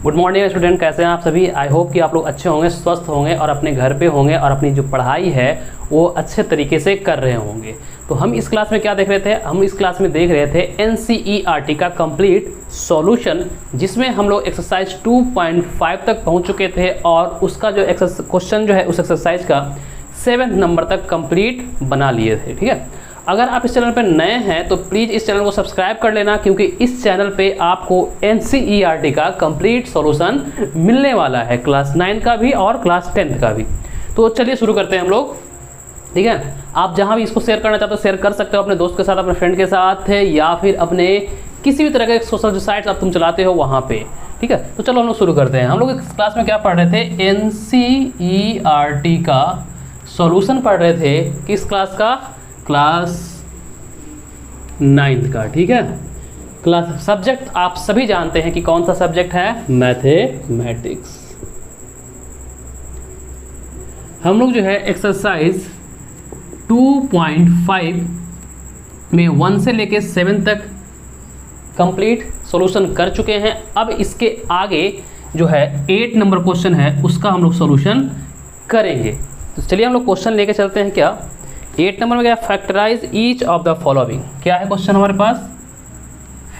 Good morning student, कैसे हैं आप सभी। आई होप कि आप लोग अच्छे होंगे, स्वस्थ होंगे और अपने घर पे होंगे और अपनी जो पढ़ाई है वो अच्छे तरीके से कर रहे होंगे। तो हम इस क्लास में क्या देख रहे थे, हम इस क्लास में देख रहे थे NCERT का कंप्लीट सॉल्यूशन, जिसमें हम लोग एक्सरसाइज 2.5 तक पहुंच चुके थे और उसका जो क्वेश्चन जो है उस एक्सरसाइज का 7 नंबर तक कंप्लीट बना लिए थे। ठीक है, अगर आप इस चैनल पर नए हैं तो प्लीज़ इस चैनल को सब्सक्राइब कर लेना, क्योंकि इस चैनल पे आपको NCERT का कंप्लीट सॉल्यूशन मिलने वाला है, क्लास 9 का भी और क्लास 10th का भी। तो चलिए शुरू करते हैं हम लोग। ठीक है, आप जहां भी इसको शेयर करना चाहते हो शेयर कर सकते हो, अपने दोस्त के साथ, अपने फ्रेंड के साथ है, या फिर अपने किसी भी तरह के सोशल जो साइट्स आप तुम चलाते हो वहाँ पे। ठीक है, तो चलो हम लोग शुरू करते हैं। हम लोग इस क्लास में क्या पढ़ रहे थे, NCERT का सॉल्यूशन पढ़ रहे थे। किस क्लास का? क्लास 9th का। ठीक है, क्लास सब्जेक्ट आप सभी जानते हैं कि कौन सा सब्जेक्ट है, मैथमेटिक्स। हम लोग जो है एक्सरसाइज 2.5 में 1 से लेके 7 तक कंप्लीट सॉल्यूशन कर चुके हैं। अब इसके आगे जो है 8 नंबर क्वेश्चन है उसका हम लोग सॉल्यूशन करेंगे। तो चलिए हम लोग क्वेश्चन लेके चलते हैं। क्या 8 नंबर में क्या, factorise each of the following. क्या है क्वेश्चन हमारे पास,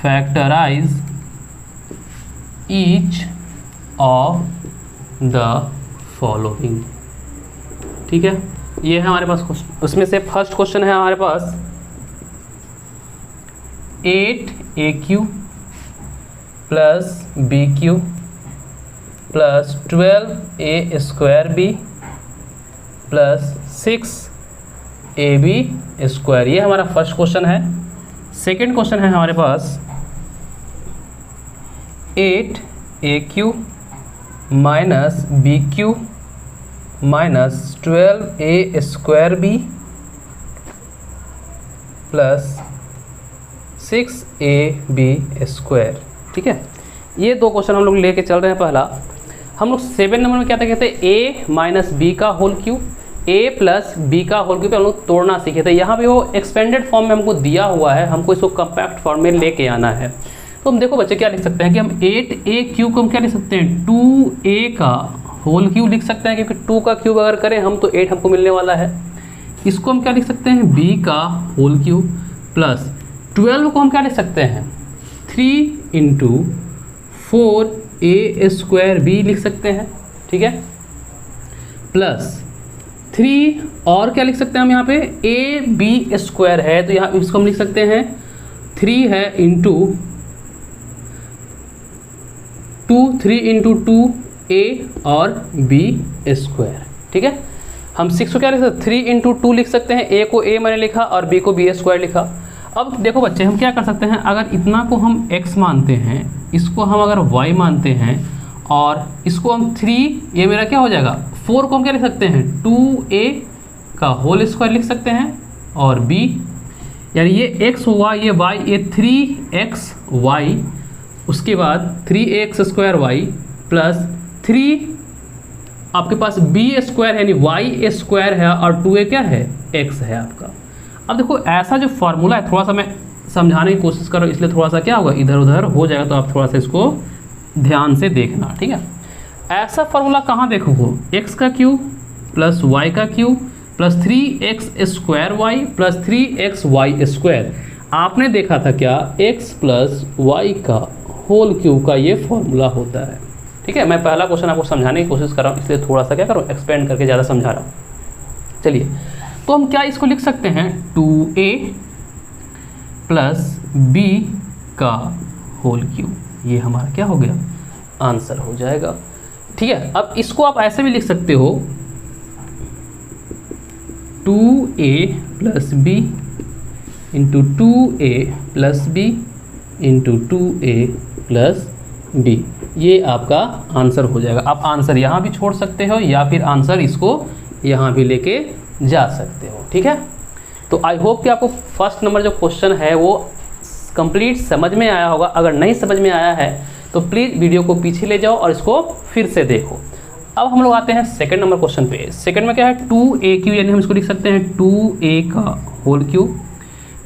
factorise each of the following. ठीक है, ये है हमारे पास। उसमें से फर्स्ट क्वेश्चन है हमारे पास 8AQ plus BQ plus 12A² plus 6AB square. ये हमारा फर्स्ट क्वेश्चन है। सेकंड क्वेश्चन है हमारे पास 8AQ minus BQ minus 12A² plus 6AB square. ठीक है, ये दो क्वेश्चन हम लोग लेके चल रहे हैं। पहला हम लोग 7 नंबर में क्या था, कहते हैं A माइनस B का whole cube, A plus B का होल क्यूब हम लोग तोड़ना सीखे थे। यहाँ पे वो एक्सपेंडेड फॉर्म में हमको दिया हुआ है, हमको इसको कम्पैक्ट फॉर्म में लेके आना है। तो हम देखो बच्चे क्या लिख सकते हैं कि हम 8A³ को हम क्या लिख सकते हैं, 2A का होल क्यूब लिख सकते हैं, क्योंकि 2 का क्यूब अगर करें हम तो 8 हमको मिलने वाला है। इसको हम क्या लिख सकते हैं, B का होल क्यूब प्लस 12 को हम क्या लिख सकते हैं, 3 × 4A² लिख सकते हैं। ठीक है, प्लस 3 और क्या लिख सकते हैं हम यहाँ पे, AB² है तो यहाँ इसको हम लिख सकते हैं 3 है इंटू 2, 3 × 2A और B²। ठीक है, हम 6 को क्या लिख सकते हैं, 3 × 2 लिख सकते हैं। A को A मैंने लिखा और B को B² लिखा। अब देखो बच्चे हम क्या कर सकते हैं, अगर इतना को हम x मानते हैं, इसको हम अगर y मानते हैं और इसको हम 3, ये मेरा क्या हो जाएगा, 4 को हम क्या लिख सकते हैं, 2A का होल स्क्वायर लिख सकते हैं और B, यानी ये x हुआ, ये y, ये 3xy, उसके बाद 3x² y प्लस 3 आपके पास B² है, यानी y² है और 2A क्या है, x है आपका। अब देखो ऐसा जो फार्मूला है, थोड़ा सा मैं समझाने की कोशिश कर रहा हूँ, इसलिए थोड़ा सा क्या होगा, इधर उधर हो जाएगा, तो आप थोड़ा सा इसको ध्यान से देखना। ठीक है, ऐसा फार्मूला कहाँ देखोगे, x का क्यूब प्लस y का cube plus 3x² plus 3xy²। आपने देखा था क्या, x प्लस y का होल क्यूब का ये फॉर्मूला होता है। ठीक है, मैं पहला क्वेश्चन आपको समझाने की कोशिश कर रहा हूँ, इसलिए थोड़ा सा क्या करूँ, एक्सपेंड करके ज़्यादा समझा रहा हूँ। चलिए, तो हम क्या इसको लिख सकते हैं, 2A प्लस B का होल क्यूब। ये हमारा क्या हो गया, आंसर हो जाएगा। ठीक है, अब इसको आप ऐसे भी लिख सकते हो, 2A plus B into 2A plus B into 2A plus B। ये आपका आंसर हो जाएगा। आप आंसर यहाँ भी छोड़ सकते हो या फिर आंसर इसको यहाँ भी लेके जा सकते हो। ठीक है, तो आई होप कि आपको फर्स्ट नंबर जो क्वेश्चन है वो कंप्लीट समझ में आया होगा। अगर नहीं समझ में आया है तो प्लीज़ वीडियो को पीछे ले जाओ और इसको फिर से देखो। अब हम लोग आते हैं सेकंड नंबर क्वेश्चन पे। सेकंड में क्या है, 2AQ, यानी हम इसको लिख सकते हैं 2A का होल क्यूब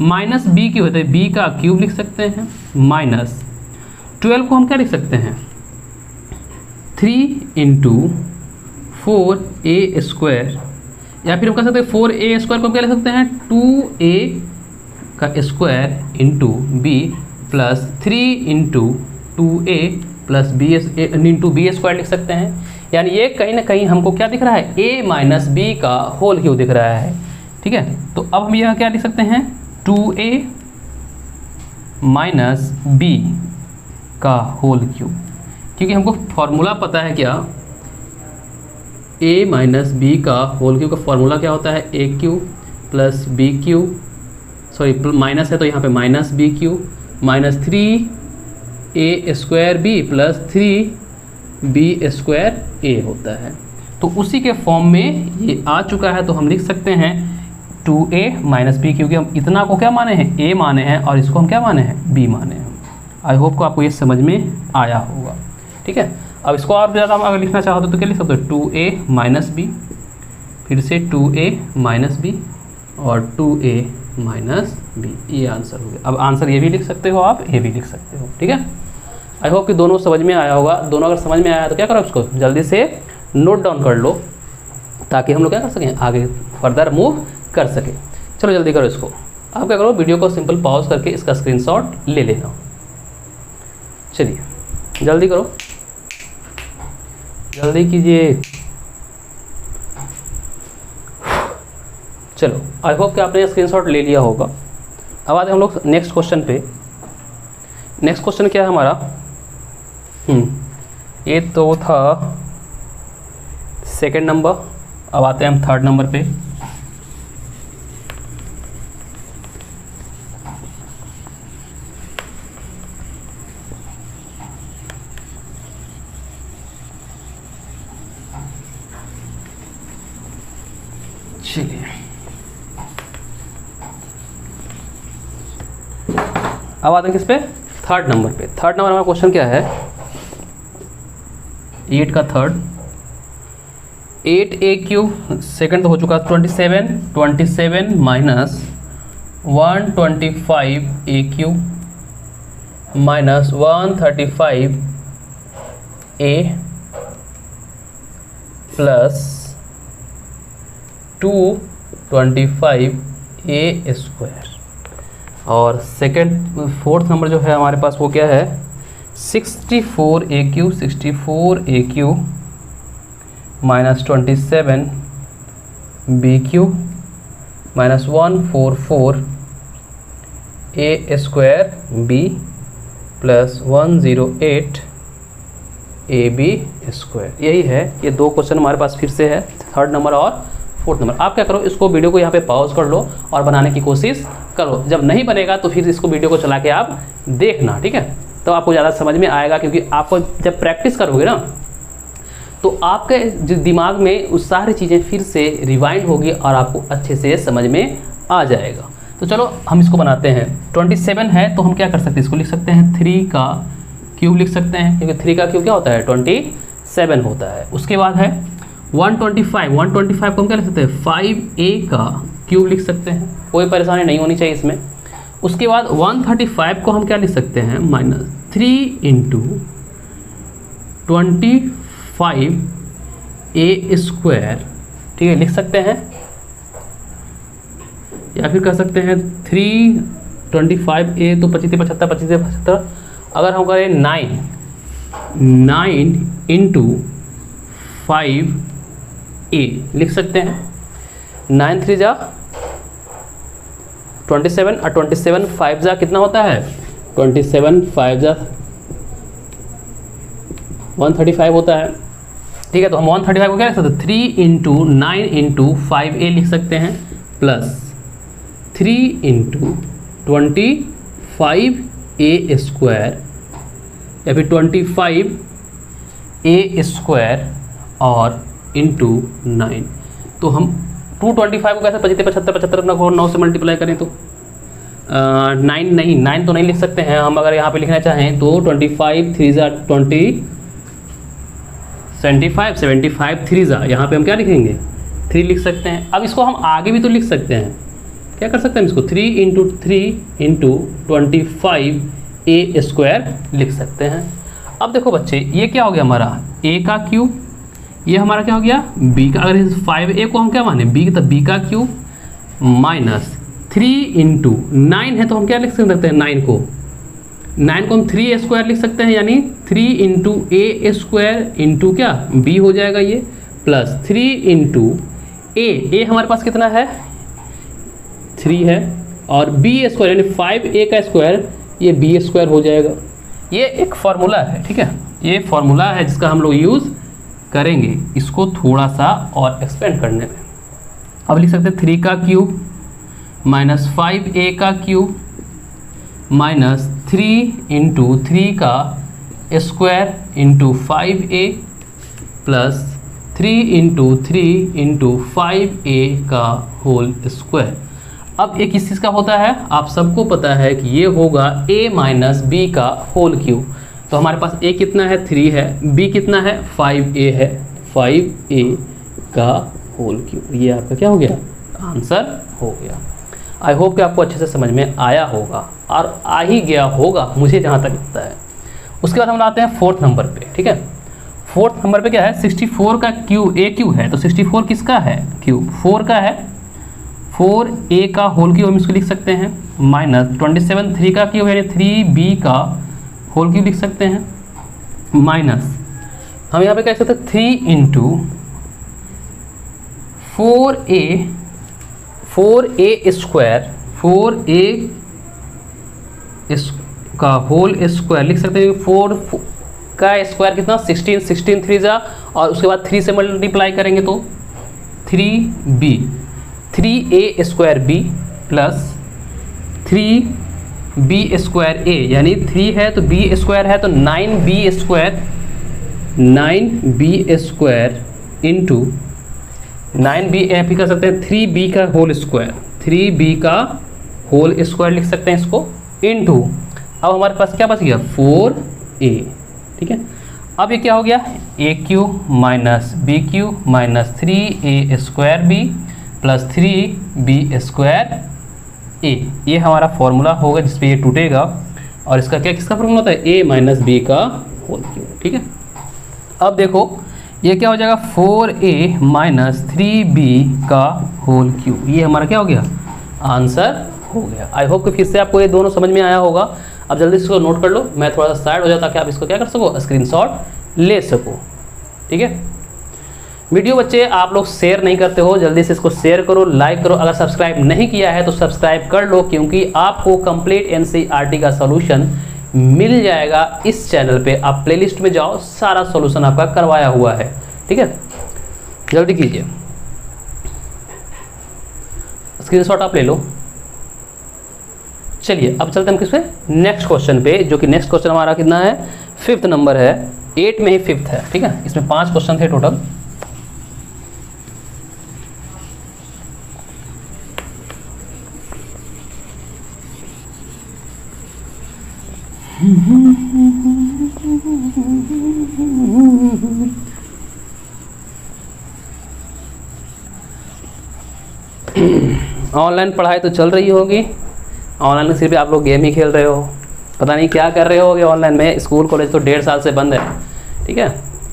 माइनस BQ होता है, B का क्यूब लिख सकते हैं, माइनस 12 को हम क्या लिख सकते हैं, 3 × 4a², या फिर हम कह सकते हैं 4a² को हम क्या लिख सकते हैं 2a² b plus 3 × 2a plus b² लिख सकते हैं। यानी ये कहीं ना कहीं हमको क्या दिख रहा है, a माइनस बी का होल क्यूब दिख रहा है। ठीक है, तो अब हम यह क्या लिख सकते हैं 2a माइनस बी का होल क्यूब, क्योंकि हमको फॉर्मूला पता है क्या, a माइनस बी का होल क्यूब का फॉर्मूला क्या होता है, a cube plus b cube, sorry minus है तो यहाँ पे minus b cube minus 3a² plus 3b² होता है। तो उसी के फॉर्म में ये आ चुका है, तो हम लिख सकते हैं 2a माइनस बी, क्योंकि हम इतना को क्या माने हैं a माने हैं और इसको हम क्या माने हैं b माने हैं। आई होप को आपको ये समझ में आया होगा। ठीक है, अब इसको और ज़्यादा हम अगर लिखना चाहो तो क्या लिख सकते हो 2a माइनस बी, फिर से 2a माइनस बी और 2a माइनस बी, ये आंसर हो गया। अब आंसर ये भी लिख सकते हो आप, ये भी लिख सकते हो। ठीक है, आई होप कि दोनों समझ में आया होगा। दोनों अगर समझ में आया तो क्या करो, उसको जल्दी से नोट डाउन कर लो ताकि हम लोग क्या कर सकें, आगे फर्दर मूव कर सकें। चलो जल्दी करो इसको। आप क्या करो, वीडियो को सिंपल पॉज करके इसका स्क्रीनशॉट ले लेना। चलिए जल्दी करो, जल्दी कीजिए। चलो आई होप कि आपने स्क्रीनशॉट ले लिया होगा। अब आते हम लोग नेक्स्ट क्वेश्चन पे। नेक्स्ट क्वेश्चन क्या है हमारा, ये तो था सेकंड नंबर। अब आते हैं हम थर्ड नंबर पे। चलिए अब आते हैं किस पे, थर्ड नंबर पे। थर्ड नंबर हमारा क्वेश्चन क्या है, 8 का थर्ड, 8a³ सेकंड तो हो चुका 27 minus 125a³ minus 135a plus 225a²। और सेकंड फोर्थ नंबर जो है हमारे पास वो क्या है 64a³ minus 27b³ minus 144a² plus 108ab²। यही है, ये दो क्वेश्चन हमारे पास फिर से है, थर्ड नंबर और फोर्थ नंबर। आप क्या करो, इसको वीडियो को यहाँ पे पॉज कर लो और बनाने की कोशिश करो। जब नहीं बनेगा तो फिर इसको वीडियो को चला के आप देखना। ठीक है, तो आपको ज़्यादा समझ में आएगा, क्योंकि आपको जब प्रैक्टिस करोगे ना तो आपके जो दिमाग में उस सारी चीज़ें फिर से रिवाइंड होगी और आपको अच्छे से समझ में आ जाएगा। तो चलो हम इसको बनाते हैं। 27 है तो हम क्या कर सकते हैं, इसको लिख सकते हैं 3 का क्यूब लिख सकते हैं, क्योंकि 3 का क्यूब क्या होता है 27 होता है। उसके बाद है 125 को हम क्या लिख सकते हैं 5a का क्यूब लिख सकते हैं, कोई परेशानी नहीं होनी चाहिए इसमें। उसके बाद 135 को हम क्या लिख सकते हैं माइनस 3 × 25a², ठीक है लिख सकते हैं, या फिर कह सकते हैं 325a तो 25 75 25 75। अगर हम करें 9 × 5a लिख सकते हैं, 9 3 जा 27 और 27 5 जा कितना होता है 27 5 जा 135 होता है। ठीक है, तो हम 135 को क्या लिख सकते हैं 3 × 9 × 5a लिख सकते हैं प्लस 3 × 25a² या फिर 25a² और इंटू 9। तो हम 225 को कैसे 75 75 अपना 9 से मल्टीप्लाई करें तो 9 तो नहीं लिख सकते हैं हम। अगर यहाँ पे लिखना चाहें तो 25 3 जा 20 75 3 जा, यहाँ पे हम क्या लिखेंगे 3 लिख सकते हैं। अब इसको हम आगे भी तो लिख सकते हैं, क्या कर सकते हैं इसको 3 × 3 × 25a² लिख सकते हैं। अब देखो बच्चे ये क्या हो गया हमारा ए का क्यूब, ये हमारा क्या हो गया बी का, अगर इस 5a को हम क्या माने बी, तो बी का क्यूब माइनस 3 इंटू 9 है तो हम क्या लिख सकते हैं 9 को हम 3a² लिख सकते हैं, यानी 3 इंटू a² इंटू क्या b हो जाएगा ये, प्लस 3 इंटू a हमारे पास कितना है 3 है, और b² यानी 5a का स्क्वायर ये b² हो जाएगा। ये एक फार्मूला है, ठीक है, ये फार्मूला है जिसका हम लोग यूज़ करेंगे इसको थोड़ा सा और एक्सपेंड करने में। अब लिख सकते हैं 3 का क्यूब माइनस 5a का क्यूब माइनस 3 इंटू 3 का square into 5a plus 3 into 3 into 5a का होल स्क्वायर। अब ये किस चीज़ का होता है, आप सबको पता है कि ये होगा a माइनस बी का होल क्यूब। तो हमारे पास a कितना है 3 है, b कितना है 5a है, 5a का होल क्यूब। ये आपका क्या हो गया आंसर हो गया। आई होप कि आपको अच्छे से समझ में आया होगा और आ ही गया होगा मुझे जहाँ तक लगता है। उसके बाद हम आते हैं 4th नंबर पे, ठीक है। 4th नंबर पे क्या है 64 का क्यूब ए क्यूब है, तो 64 किसका है क्यूब 4 का है, 4a का होल क्यूब हम इसको लिख सकते हैं, माइनस 27 3 का क्यूब है यानी 3b का होल क्यूब लिख सकते हैं, माइनस हम यहाँ पे क्या लिख सकते हैं 3 इंटू 4a स्क्वायर 4a का होल स्क्वायर लिख सकते हैं। 4 का स्क्वायर कितना 16 16 3 जा, और उसके बाद 3 से मल्टीप्लाई करेंगे तो 3b 3a² b plus 3b² a, यानी 3 है तो b² है तो 9b² इंटू 9b भी कर सकते हैं 3b का होल स्क्वायर, 3b का होल स्क्वायर लिख सकते हैं इसको, इंटू अब हमारे पास क्या बच गया 4a, ठीक है। अब ये क्या हो गया a cube minus b cube minus 3a² b plus 3b² a, ये हमारा फॉर्मूला होगा जिस पे ये टूटेगा, और इसका क्या किसका फॉर्मूला होता है a माइनस b का होल क्यूब, ठीक है। अब देखो ये क्या हो जाएगा 4a माइनस 3b का होल क्यूब, ये हमारा क्या हो गया आंसर हो गया। आई होप कि फिर से आपको ये दोनों समझ में आया होगा। अब जल्दी इसको नोट कर लो, मैं थोड़ा सा साइड हो जाता ताकि आप इसको क्या कर सको स्क्रीनशॉट ले सको, ठीक है। वीडियो बच्चे आप लोग शेयर नहीं करते हो, जल्दी से इसको शेयर करो, लाइक करो। अगर सब्सक्राइब नहीं किया है तो सब्सक्राइब कर लो, क्योंकि आपको कंप्लीट एनसीईआरटी का सॉल्यूशन मिल जाएगा इस चैनल पे। आप प्लेलिस्ट में जाओ, सारा सॉल्यूशन आपका करवाया हुआ है, ठीक है। जल्दी कीजिए, स्क्रीनशॉट आप ले लो। चलिए अब चलते हैं हम किस पे नेक्स्ट क्वेश्चन पे, जो कि नेक्स्ट क्वेश्चन हमारा कितना है 5th नंबर है, 8 में ही 5th है, ठीक है। इसमें 5 क्वेश्चन थे टोटल। ऑनलाइन पढ़ाई तो चल रही होगी, ऑनलाइन में सिर्फ आप लोग गेम ही खेल रहे हो, पता नहीं क्या कर रहे होगे ऑनलाइन में। स्कूल कॉलेज तो 1.5 साल से बंद है, ठीक है,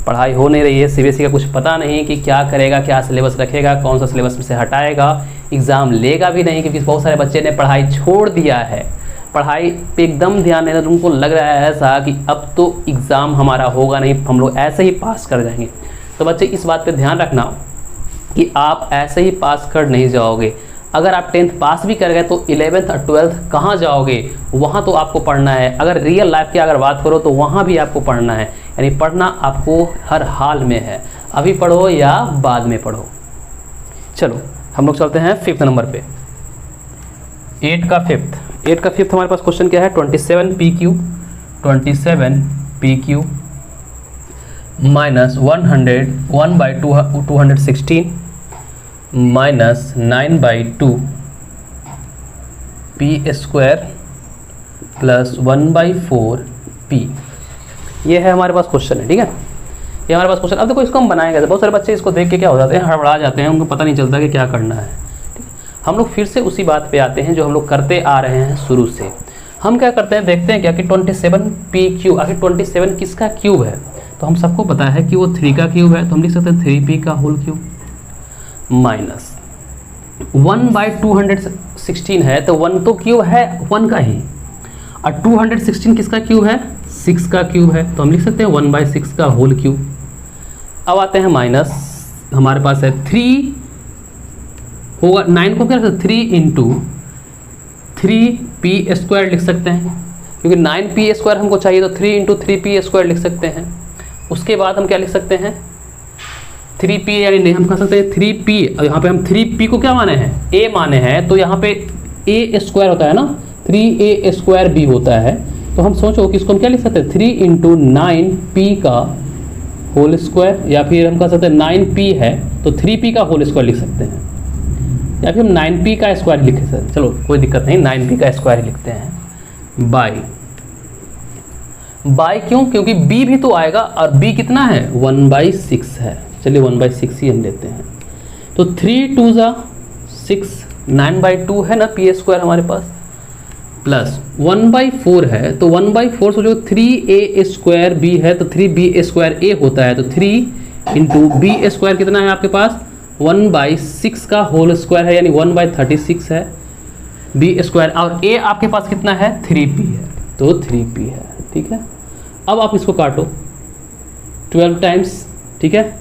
पढ़ाई हो नहीं रही है। सीबीएसई का कुछ पता नहीं कि क्या करेगा, क्या सिलेबस रखेगा, कौन सा सिलेबस में से हटाएगा, एग्ज़ाम लेगा भी नहीं, क्योंकि बहुत सारे बच्चे ने पढ़ाई छोड़ दिया है, पढ़ाई पे एकदम ध्यान नहीं देता। उनको लग रहा है ऐसा कि अब तो एग्ज़ाम हमारा होगा नहीं, हम लोग ऐसे ही पास कर जाएंगे। तो बच्चे इस बात पे ध्यान रखना कि आप ऐसे ही पास कर नहीं जाओगे। अगर आप 10th पास भी कर गए तो 11th और 12th कहाँ जाओगे, वहाँ तो आपको पढ़ना है। अगर रियल लाइफ की अगर बात करो तो वहाँ भी आपको पढ़ना है, यानी पढ़ना आपको हर हाल में है, अभी पढ़ो या बाद में पढ़ो। चलो हम लोग चलते हैं 5th नंबर पे, 8 का 5th हमारे पास क्वेश्चन क्या है 27p³ minus 1/216 minus 9/2 p² plus 1/4 p, ये है हमारे पास क्वेश्चन है, ठीक है। ये हमारे पास क्वेश्चन। अब देखो इसको हम बनाएंगे, बहुत सारे बच्चे इसको देख के क्या हो जाते हैं, हड़बड़ा जाते हैं, उनको पता नहीं चलता कि क्या करना है। हम लोग फिर से उसी बात पे आते हैं जो हम लोग करते आ रहे हैं शुरू से। हम क्या करते हैं, देखते हैं क्या कि 27p³, आखिर 27 किसका क्यूब है। तो हम सबको पता है कि वो 3 का क्यूब है, तो हम लिख सकते हैं 3p का होल क्यूब माइनस 1/216 है, तो 1 तो क्यूब है 1 का ही, और 216 किसका क्यूब है? 6 का क्यूब है, तो हम लिख सकते हैं 1/6 का होल क्यूब। अब आते हैं माइनस, हमारे पास है 3 होगा, 9 को क्या लिख सकते हैं? 3 इंटू 3p² लिख सकते हैं, क्योंकि 9p² हमको चाहिए, तो 3 इंटू 3p² लिख सकते हैं। उसके बाद हम क्या लिख सकते हैं? 3p, यानी नहीं, हम कह सकते हैं 3p, और यहाँ पे हम 3p को क्या माने हैं? a माने हैं, तो यहाँ पे a² होता है ना, 3a² होता है, तो हम सोचो कि इसको हम क्या लिख सकते हैं? 3 इंटू 9p का होल स्क्वायर, या फिर हम कह सकते हैं 9p है तो 3p का होल स्क्वायर लिख सकते हैं, या फिर हम 9p का स्क्वायर लिख सकते हैं। चलो कोई दिक्कत नहीं, 9p का स्क्वायर लिखते हैं। बाई क्यों? क्योंकि b भी तो आएगा, और b कितना है? 1/6 है। चलिए 1/6 ही हम लेते हैं, तो 3 2 6, 9/2 है ना p² हमारे पास, प्लस 1/4 है, तो 1/4 सोचो 3a² b है, तो 3b² होता है, तो 3 इंटू b² कितना है आपके पास? 1/6 का होल स्क्वायर है, यानी 1/36 है b², और a आपके पास कितना है? 3p है, तो 3p है। ठीक है, अब आप इसको काटो 12 टाइम्स, ठीक है,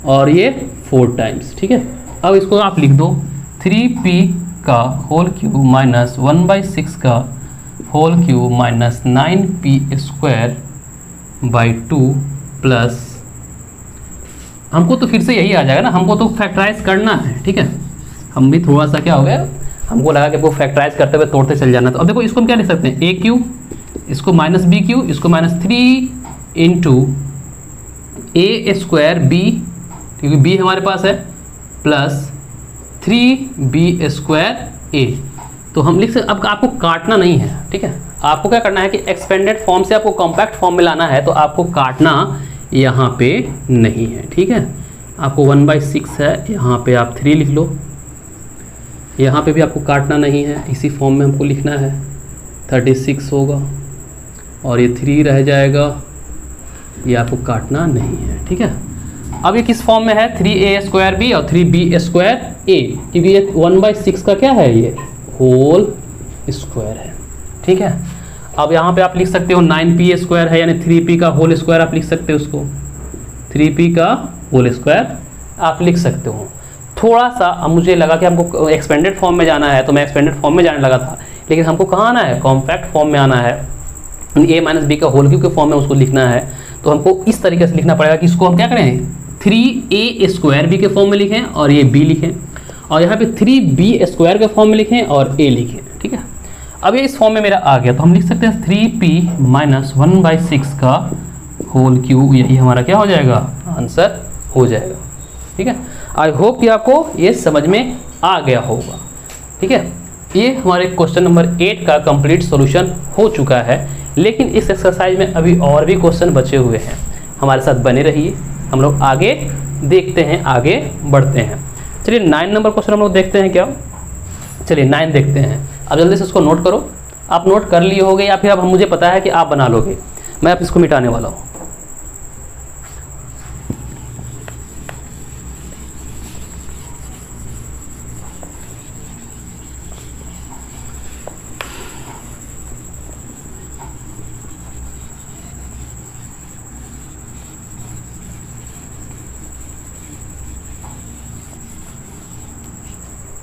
और ये 4 टाइम्स। ठीक है, अब इसको आप लिख दो 3p का होल क्यूब माइनस 1/6 का whole cube minus 9p²/2 plus, हमको तो फिर से यही आ जाएगा ना, हमको तो फैक्टराइज करना है। ठीक है, हम भी थोड़ा सा क्या हो गया, हमको लगा कि वो फैक्टराइज करते हुए तोड़ते चल जाना। तो अब देखो इसको हम क्या लिख सकते हैं? a³, इसको माइनस b³, इसको माइनस 3 इंटू a²b, क्योंकि b हमारे पास है, प्लस 3b²a। तो हम लिख सकते, अब आपको काटना नहीं है। ठीक है, आपको क्या करना है कि एक्सपेंडेड फॉर्म से आपको कॉम्पैक्ट फॉर्म में लाना है, तो आपको काटना यहाँ पे नहीं है। ठीक है, आपको 1/6 है, यहाँ पे आप 3 लिख लो, यहाँ पे भी आपको काटना नहीं है, इसी फॉर्म में हमको लिखना है, 36 होगा, और ये 3 रह जाएगा, ये आपको काटना नहीं है। ठीक है, अब ये किस फॉर्म में है? 3a² और 3b², क्योंकि ये 1/6 का क्या है? ये होल स्क्वायर है। ठीक है, अब यहाँ पे आप लिख सकते हो 9p² है, यानी 3p का होल स्क्वायर आप लिख सकते हो, उसको 3p का होल स्क्वायर आप लिख सकते हो। थोड़ा सा अब मुझे लगा कि हमको एक्सपेंडेड फॉर्म में जाना है, तो मैं एक्सपेंडेड फॉर्म में जाने लगा था, लेकिन हमको कहाँ आना है? कॉम्पैक्ट फॉर्म में आना है, a - b का होल क्यूब के फॉर्म में उसको लिखना है। तो हमको इस तरीके से लिखना पड़ेगा कि इसको हम क्या करें? 3a² के फॉर्म में लिखें और ये b लिखें, और यहाँ पे 3b² के फॉर्म में लिखें और a लिखें। ठीक है, अब ये इस फॉर्म में मेरा आ गया, तो हम लिख सकते हैं 3p माइनस 1/6 का होल क्यूब, यही हमारा क्या हो जाएगा? आंसर हो जाएगा। ठीक है, आई होप कि आपको ये समझ में आ गया होगा। ठीक है, ये हमारे क्वेश्चन नंबर 8 का कंप्लीट सॉल्यूशन हो चुका है, लेकिन इस एक्सरसाइज में अभी और भी क्वेश्चन बचे हुए हैं। हमारे साथ बने रहिए, हम लोग आगे देखते हैं, आगे बढ़ते हैं। चलिए 9 नंबर क्वेश्चन हम लोग देखते हैं क्या? चलिए 9 देखते हैं। अब जल्दी से इसको नोट करो, आप नोट कर लिए होगे या फिर अब मुझे पता है कि आप बना लोगे, मैं अब इसको मिटाने वाला हूँ।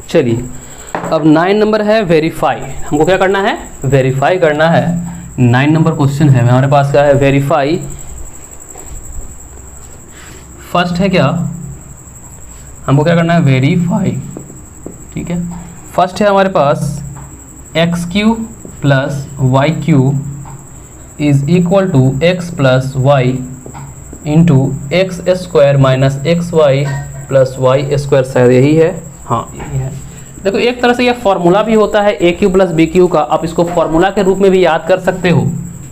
चलिए अब 9 नंबर है वेरीफाई, हमको क्या करना है? वेरीफाई करना है। 9 नंबर क्वेश्चन है हमारे पास, क्या है? वेरीफाई। फर्स्ट है क्या, हमको क्या करना है? वेरीफाई। ठीक है, फर्स्ट है हमारे पास x³ plus y³ is equal to x plus y into x² minus xy plus y², शायद यही है, हाँ यही है। देखो एक तरह से यह फॉर्मूला भी होता है a³ प्लस b³ का, आप इसको फॉर्मूला के रूप में भी याद कर सकते हो।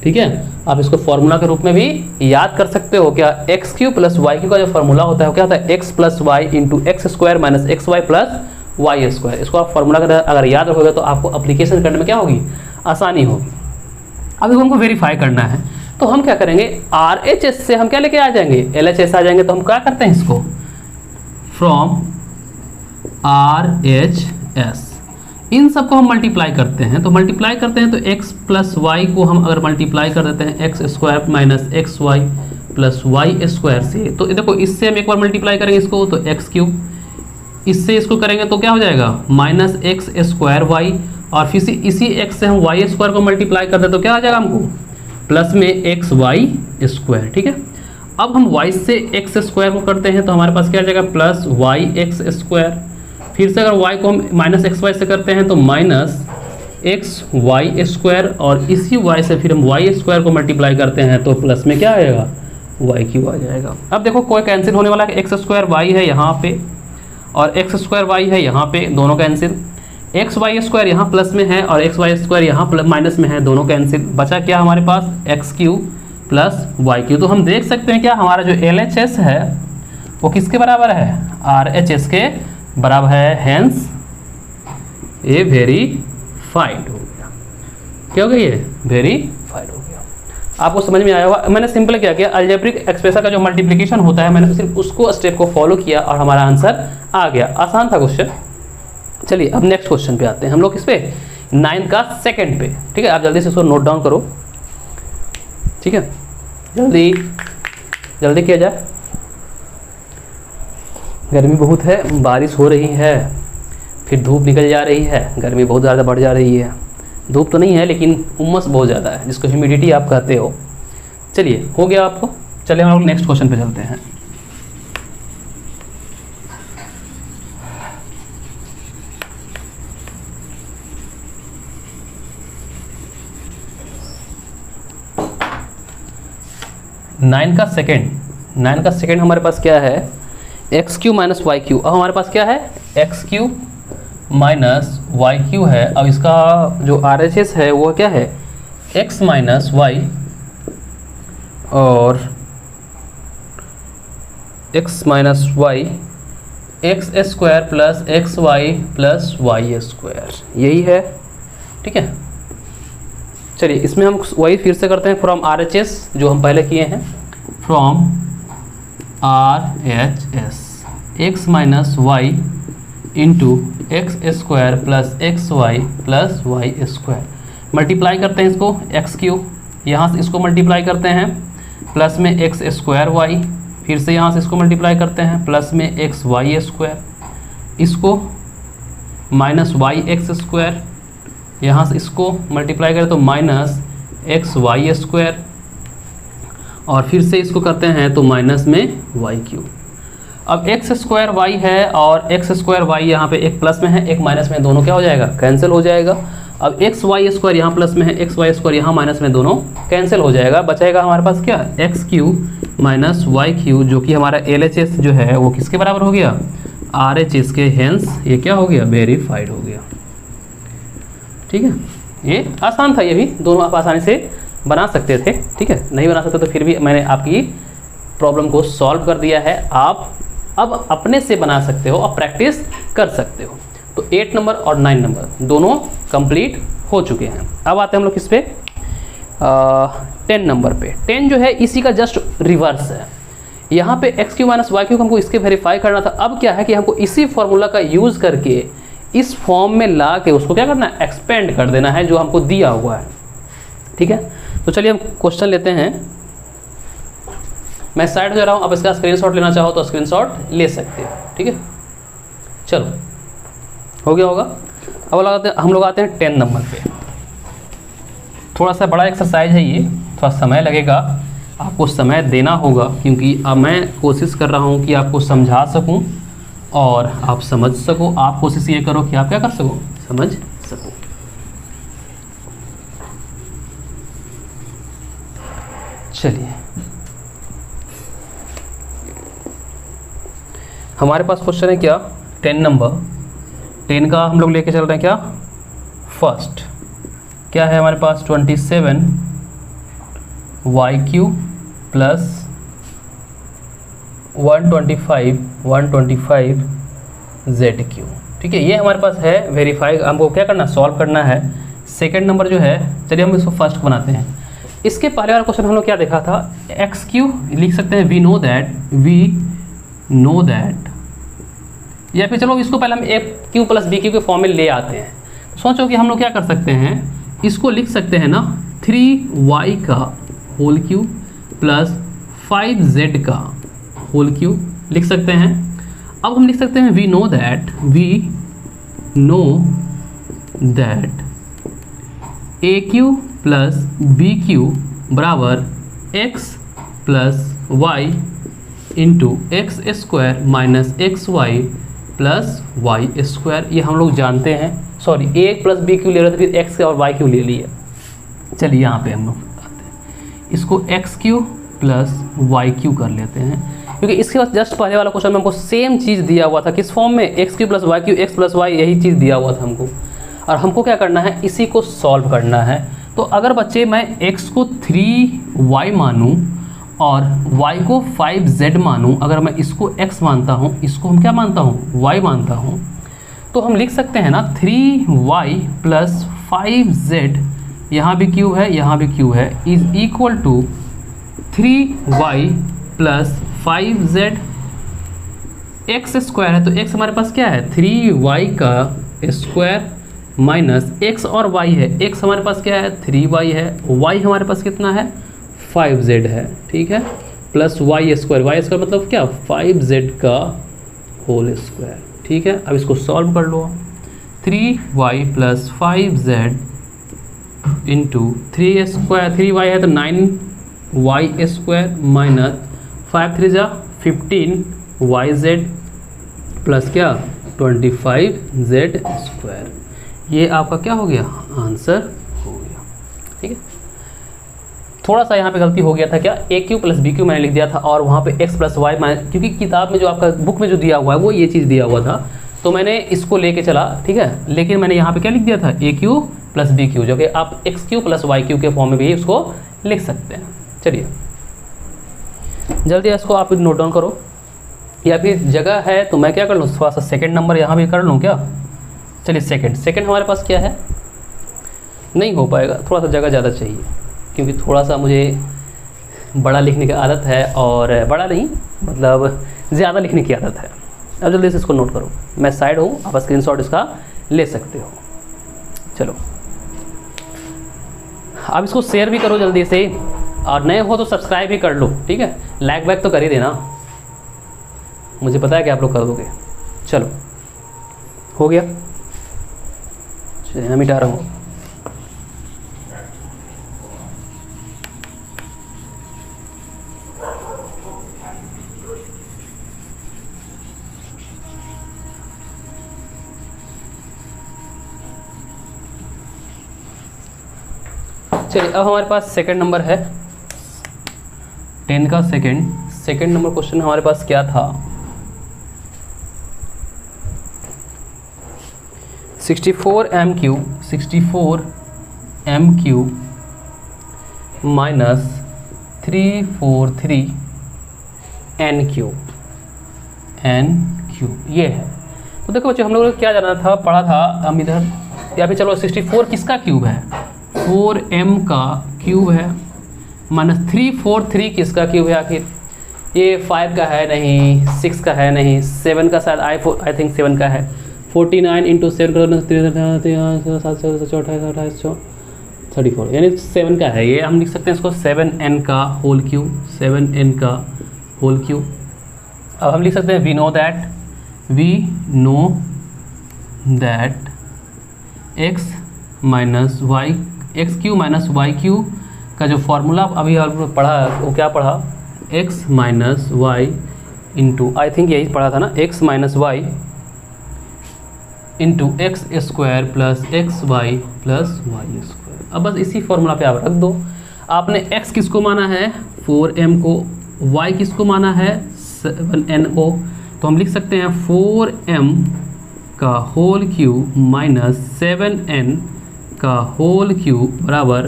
ठीक है, आप इसको फॉर्मूला के रूप में भी याद कर सकते हो। क्या x³ प्लस y³ का जो फॉर्मूला होता है वो क्या होता है? x plus y into x² minus xy plus y²। इसको आप फॉर्मूला के अगर याद रखोगे तो आपको अप्लीकेशन करने में क्या होगी? आसानी होगी। अब इसको हमको वेरीफाई करना है, तो हम क्या करेंगे, RHS से हम क्या लेके आ जाएंगे, LHS आ जाएंगे। तो हम क्या करते हैं इसको, फ्रॉम RHS इन सबको हम मल्टीप्लाई करते हैं। तो मल्टीप्लाई करते हैं तो x प्लस वाई को हम अगर मल्टीप्लाई कर देते हैं x square minus x y plus y square से, तो देखो इससे हम एक बार मल्टीप्लाई करेंगे इसको तो एक्स क्यूब, इससे इसको करेंगे तो क्या हो जाएगा माइनस एक्स स्क्वायर वाई, और फिर इसी एक्स से हम वाई स्क्वायर को मल्टीप्लाई कर दें तो क्या आ जाएगा हमको प्लस में एक्स वाई स्क्वायर। ठीक है, अब हम y से एक्स स्क्वायर को करते हैं तो हमारे पास क्या आ जाएगा प्लस वाई एक्स स्क्वायर, फिर से अगर y को हम माइनस एक्स वाई से करते हैं तो माइनस एक्स वाई स्क्वायर, और इसी y से फिर हम वाई स्क्वायर को मल्टीप्लाई करते हैं तो प्लस में क्या आएगा वाई क्यूब आ जाएगा। अब देखो कोई कैंसिल होने वाला है, एक्स स्क्वायर वाई है यहाँ पे और एक्स स्क्वायर वाई है यहाँ पे, दोनों कैंसिल, एक्स वाई स्क्वायर यहाँ प्लस में है और एक्स वाई स्क्वायर यहाँ माइनस में है, दोनों कैंसिल, बचा क्या हमारे पास x cube plus y cube. तो हम देख सकते हैं क्या हमारा जो LHS है वो किसके बराबर है, RHS के बराबर है, हेंस ये वेरीफाइड हो गया। क्या हो गया, ये वेरीफाइड हो गया। आपको समझ में आया होगा, मैंने सिंपल क्या किया, अलजेब्रिक एक्सप्रेशन का जो मल्टीप्लिकेशन होता है मैंने सिर्फ उसको स्टेप को फॉलो किया और हमारा आंसर आ गया। आसान था क्वेश्चन। चलिए अब नेक्स्ट क्वेश्चन पे आते हैं हम लोग, किस पे, 9 का सेकंड पे। ठीक है, आप जल्दी से इसको नोट डाउन करो। ठीक है, जल्दी जल्दी किया जाए, गर्मी बहुत है, बारिश हो रही है, फिर धूप निकल जा रही है, गर्मी बहुत ज़्यादा बढ़ जा रही है। धूप तो नहीं है लेकिन उमस बहुत ज़्यादा है, जिसको ह्यूमिडिटी आप कहते हो। चलिए हो गया आपको, चलिए हम लोग नेक्स्ट क्वेश्चन पे चलते हैं। नाइन का सेकेंड हमारे पास क्या है, x cube minus y cube. अब हमारे पास क्या है, x cube minus y cube है। अब इसका जो RHS है वो क्या है, एक्स माइनस वाई और x minus y x square plus x y plus y square, यही है। ठीक है, चलिए इसमें हम वही फिर से करते हैं, फ्रॉम RHS जो हम पहले किए हैं, from RHS x minus y into x square plus x y plus y square, multiply करते हैं इसको, एक्स क्यू यहाँ से इसको मल्टीप्लाई करते हैं प्लस में एक्स स्क्वायर वाई, फिर से यहाँ से इसको मल्टीप्लाई करते हैं प्लस में एक्स वाई स्क्वायर, इसको माइनस वाई एक्स स्क्वायर, यहाँ से इसको मल्टीप्लाई करें तो माइनस एक्स वाई स्क्वायर, और फिर से इसको करते हैं तो माइनस में वाई क्यूब। अब एक्स स्क्वायर वाई है और एक्स स्क्वायर वाई यहाँ पे एक प्लस में है एक माइनस में, दोनों क्या हो जाएगा कैंसिल हो जाएगा। अब एक्स वाई स्क्वायर यहाँ प्लस में है, एक्स वाई स्क्वायर यहाँ माइनस में, दोनों कैंसिल हो जाएगा। बचाएगा हमारे पास क्या, x cube minus y cube, जो कि हमारा LHS जो है वो किसके बराबर हो गया, RHS के, हेंस ये क्या हो गया, वेरीफाइड हो गया। ठीक है, ये आसान था, ये भी दोनों आप आसानी से बना सकते थे। ठीक है, नहीं बना सकते तो फिर भी मैंने आपकी प्रॉब्लम को सॉल्व कर दिया है, आप अब अपने से बना सकते हो और प्रैक्टिस कर सकते हो। तो 8 नंबर और 9 नंबर दोनों कंप्लीट हो चुके हैं। अब आते हैं हम लोग किस पे, 10 नंबर पे। 10 जो है इसी का जस्ट रिवर्स है, यहाँ पे x cube minus y cube हमको इसके वेरीफाई करना था। अब क्या है कि हमको इसी फॉर्मूला का यूज़ करके इस फॉर्म में ला के उसको क्या करना है, एक्सपेंड कर देना है जो हमको दिया हुआ है। ठीक है, तो चलिए हम क्वेश्चन लेते हैं। मैं साइड हो जा रहा हूँ, अब इसका स्क्रीनशॉट लेना चाहो तो स्क्रीनशॉट ले सकते हो। ठीक है, चलो हो गया होगा। अब हम लोग आते हैं 10 नंबर पे। थोड़ा सा बड़ा एक्सरसाइज है ये, थोड़ा समय लगेगा, आपको समय देना होगा, क्योंकि अब मैं कोशिश कर रहा हूँ कि आपको समझा सकूँ और आप समझ सको। आप कोशिश ये करो कि आप क्या कर सको, समझ सको। चलिए हमारे पास क्वेश्चन है क्या, 10 नंबर, 10 का हम लोग लेके चल रहे हैं क्या, फर्स्ट क्या है हमारे पास 27 y cube plus 125 z cube. ठीक है, ये हमारे पास है, वेरीफाई हमको क्या करना, सॉल्व करना है। सेकंड नंबर जो है, चलिए हम इसको फर्स्ट बनाते हैं। इसके पहले वाला क्वेश्चन हम लोग क्या देखा था, एक्स क्यू लिख सकते हैं, वी नो दैट, या फिर चलो इसको पहले हम ए क्यू प्लस बी क्यू के फॉर्म में ले आते हैं। सोचो कि हम लोग क्या कर सकते हैं, इसको लिख सकते हैं ना 3y का होल क्यू प्लस 5z का होल क्यू लिख सकते हैं। अब हम लिख सकते हैं we know that a cube plus b cube बराबर x plus y into x square minus x y plus y square. ये हम लोग जानते हैं, sorry a plus b cube ले रहे थे, फिर एक्स और वाई क्यू ले लिए। चलिए यहाँ पे हम लोग आते हैं, इसको x cube plus y cube कर लेते हैं, क्योंकि इसके बाद जस्ट पहले वाला क्वेश्चन में हमको सेम चीज़ दिया हुआ था, किस फॉर्म में, x cube plus y cube, x plus y, यही चीज़ दिया हुआ था हमको, और हमको क्या करना है, इसी को सॉल्व करना है। तो अगर बच्चे मैं x को 3y मानूं और y को 5z मानूं, अगर मैं इसको x मानता हूं, इसको हम क्या मानता हूं, y मानता हूं, तो हम लिख सकते हैं ना 3y प्लस 5z, यहाँ भी q है, यहाँ भी q है, is equal to 3y plus 5z। x square है तो x हमारे पास क्या है, 3y का स्क्वायर माइनस x और y है, x हमारे पास क्या है, 3y है, y हमारे पास कितना है, 5z है, ठीक है, प्लस y स्क्वायर मतलब क्या, 5z का होल स्क्वायर, ठीक है। अब इसको सॉल्व कर लो, 3y plus 5z into 3y है तो 9y स्क्वायर माइनस 5 3 जा 15yz प्लस क्या 25z स्क्वायर। ये आपका क्या हो गया, आंसर हो गया, ठीक है। थोड़ा सा यहाँ पे गलती हो गया था, क्या ए क्यू प्लस बी क्यू मैंने लिख दिया था और वहाँ पे एक्स प्लस वाई, क्योंकि किताब में जो आपका बुक में जो दिया हुआ है वो ये चीज़ दिया हुआ था, तो मैंने इसको लेके चला, ठीक है, लेकिन मैंने यहाँ पे क्या लिख दिया था, a cube plus b cube, जो कि आप x cube plus y cube के फॉर्म में भी उसको लिख सकते हैं। चलिए जल्दी इसको आप नोट डाउन करो, या फिर जगह है तो मैं क्या कर लूँ, थोड़ा सा सेकेंड नंबर यहाँ भी कर लूँ क्या। चलिए सेकंड हमारे पास क्या है, नहीं हो पाएगा, थोड़ा सा जगह ज़्यादा चाहिए, क्योंकि थोड़ा सा मुझे बड़ा लिखने की आदत है, और बड़ा नहीं मतलब ज़्यादा लिखने की आदत है। अब जल्दी से इसको नोट करो, मैं साइड हूँ, आप स्क्रीनशॉट इसका ले सकते हो। चलो अब इसको शेयर भी करो जल्दी से, और नए हो तो सब्सक्राइब भी कर लो, ठीक है, लाइक बैक तो कर ही देना, मुझे पता है कि आप लोग कर दोगे। चलो हो गया, चलिए मैं मिटा रहा हूँ। चलिए अब हमारे पास सेकंड नंबर है, 10 का सेकंड नंबर क्वेश्चन हमारे पास क्या था, 64 m³ माइनस 343 n³ ये है। तो देखो बच्चों, हम लोगों को क्या जाना था, पढ़ा था हम इधर, या फिर चलो 64 किसका क्यूब है, 4m का क्यूब है, माइनस 343 किसका क्यूब है, आखिर ये 5 का है नहीं, 6 का है नहीं, 7 का शायद आई थिंक 7 का है, 49 इंटू 7 34 यानी 7 का है, ये हम लिख सकते हैं इसको 7n का होल क्यूब, 7n का होल क्यूब। अब हम लिख सकते हैं we know that x minus y, x³ minus y³ का जो फॉर्मूला अभी आपने पढ़ा, वो क्या पढ़ा, x minus y into, I think यही पढ़ा था ना, x minus y into x square plus x y plus y square. अब बस इसी फॉर्मूला पे आप रख दो। आपने x किसको माना है, 4m को, y किसको माना है, 7n को, तो हम लिख सकते हैं 4m का होल क्यूब माइनस 7n का होल क्यूब बराबर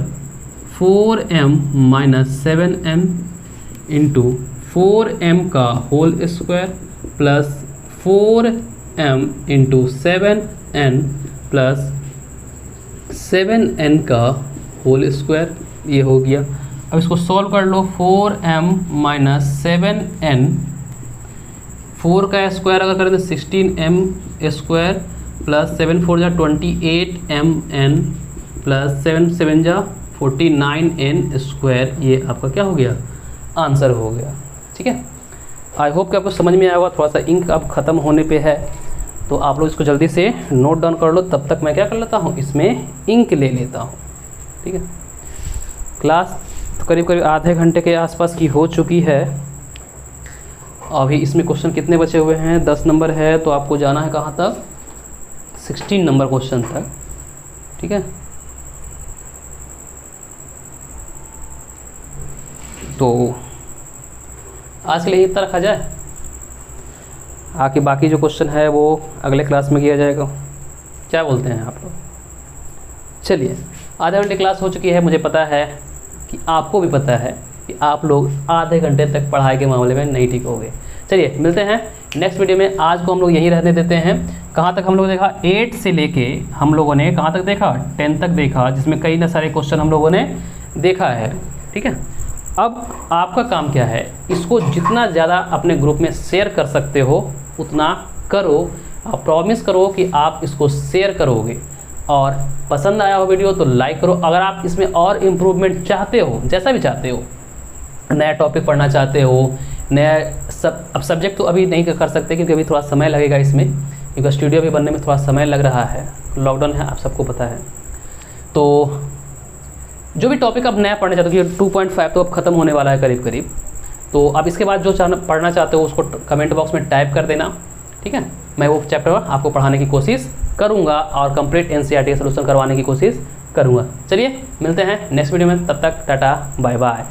4m minus 7n into 4m का whole square plus 4m into 7n plus 7n का होल स्क्वायर, ये हो गया। अब इसको सॉल्व कर लो। 4m माइनस 7n, 4 का स्क्वायर अगर करें तो 16m स्क्वायर प्लस 7 4 जा 28mn प्लस 7 7 जा 49n स्क्वायर, ये आपका क्या हो गया, आंसर हो गया। ठीक है, आई होप कि आपको समझ में आया होगा। थोड़ा सा इंक अब ख़त्म होने पे है, तो आप लोग इसको जल्दी से नोट डाउन कर लो। तब तक मैं क्या कर लेता हूँ, इसमें इंक ले लेता हूँ। ठीक है, क्लास तो करीब करीब आधे घंटे के आसपास की हो चुकी है। अभी इसमें क्वेश्चन कितने बचे हुए हैं, 10 नंबर है, तो आपको जाना है कहाँ तक, 16 नंबर क्वेश्चन तक। ठीक है, तो आज के लिए इतना रखा जाए, आके बाकी जो क्वेश्चन है वो अगले क्लास में किया जाएगा। क्या बोलते हैं आप लोग? चलिए, आधे घंटे क्लास हो चुकी है। मुझे पता है कि आपको भी पता है कि आप लोग आधे घंटे तक पढ़ाई के मामले में नहीं टिकोगे। चलिए मिलते हैं नेक्स्ट वीडियो में। आज को हम लोग यहीं रहने देते हैं। कहाँ तक हम लोग देखा, 8 से लेके हम लोगों ने कहाँ तक देखा, 10 तक देखा, जिसमें कई ना सारे क्वेश्चन हम लोगों ने देखा है। ठीक है, अब आपका काम क्या है, इसको जितना ज़्यादा अपने ग्रुप में शेयर कर सकते हो उतना करो। आप प्रॉमिस करो कि आप इसको शेयर करोगे, और पसंद आया हो वीडियो तो लाइक करो। अगर आप इसमें और इम्प्रूवमेंट चाहते हो, जैसा भी चाहते हो, नया टॉपिक पढ़ना चाहते हो, नया अब सब्जेक्ट तो अभी नहीं कर सकते क्योंकि अभी थोड़ा समय लगेगा इसमें, क्योंकि स्टूडियो भी बनने में थोड़ा समय लग रहा है, लॉकडाउन है, आप सबको पता है। तो जो भी टॉपिक आप नया पढ़ना चाहते हो, 2.5 तो अब ख़त्म होने वाला है करीब करीब, तो अब इसके बाद जो पढ़ना चाहते हो उसको कमेंट बॉक्स में टाइप कर देना। ठीक है, मैं वो चैप्टर आपको पढ़ाने की कोशिश करूँगा और कंप्लीट NCERT का सलूशन करवाने की कोशिश करूँगा। चलिए मिलते हैं नेक्स्ट वीडियो में, तब तक टाटा बाय बाय।